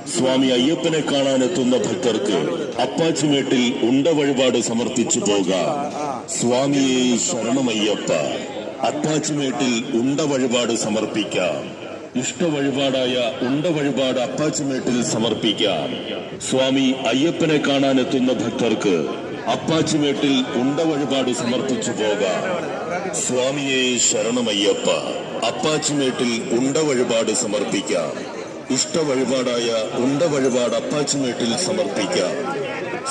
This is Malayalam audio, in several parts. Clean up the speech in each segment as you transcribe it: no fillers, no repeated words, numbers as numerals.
സ്വാമി അയ്യപ്പനെ കാണാനെത്തുന്ന ഭക്തർക്ക് അപ്പാച്ചിമേട്ടിൽ ഉണ്ട വഴിപാട് സമർപ്പിച്ചു പോകാം. സ്വാമിയെ ശരണമയ്യപ്പ. അപ്പാച്ചിമേട്ടിൽ ഉണ്ട വഴിപാട് സമർപ്പിക്കാം. ഇഷ്ട വഴിപാടായ ഉണ്ട വഴിപാട് അപ്പാച്ചിമേട്ടിൽ സമർപ്പിക്കാം. സ്വാമി അയ്യപ്പനെ കാണാനെത്തുന്ന ഭക്തർക്ക് അപ്പാച്ചിമേട്ടിൽ ഉണ്ട വഴിപാട് സമർപ്പിച്ചു പോകാം. സ്വാമിയെ ശരണമയ്യപ്പ. അപ്പാച്ചിമേട്ടിൽ ഉണ്ട വഴിപാട് സമർപ്പിക്കാം. ഇഷ്ട വഴിപാടായ ഉണ്ട വഴിപാട് അപ്പാച്ചിമേട്ടിൽ സമർപ്പിക്കാം.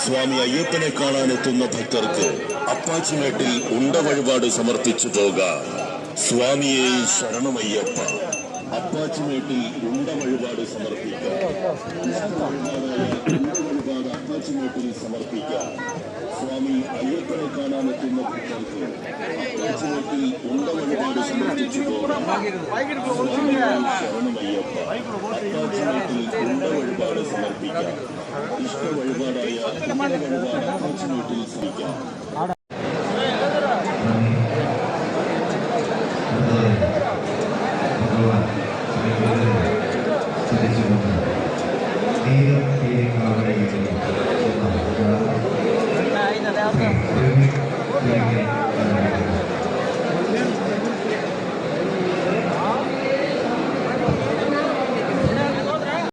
സ്വാമി അയ്യപ്പനെ കാണാനെത്തുന്ന ഭക്തർക്ക് അപ്പാച്ചിമേട്ടിൽ ഉണ്ട വഴിപാട് സമർപ്പിച്ചു പോകാം. സ്വാമിയെ ശരണമയ്യപ്പ. അപ്പാച്ചിമേട്ടിൽ ഉണ്ട വഴിപാട് സമർപ്പിക്കാം. വഴിപാട് അപ്പാച്ചിമേട്ടിൽ സമർപ്പിക്കാം. സ്വാമി അയ്യപ്പനെ കാണാനെത്തുന്ന ഭക്തർക്ക് അപ്പാച്ചിമേട്ടിൽ ഉണ്ട വഴിപാട് സമർപ്പിച്ചു പോകാം. ശരണമയ്യപ്പ. അപ്പാച്ചിമേട്ടിൽ ഉണ്ട വഴിപാട് സമർപ്പിക്കാം. ഇഷ്ട വഴിപാടായ അപ്പാച്ചിമേട്ടിൽ സമർപ്പിക്കാം.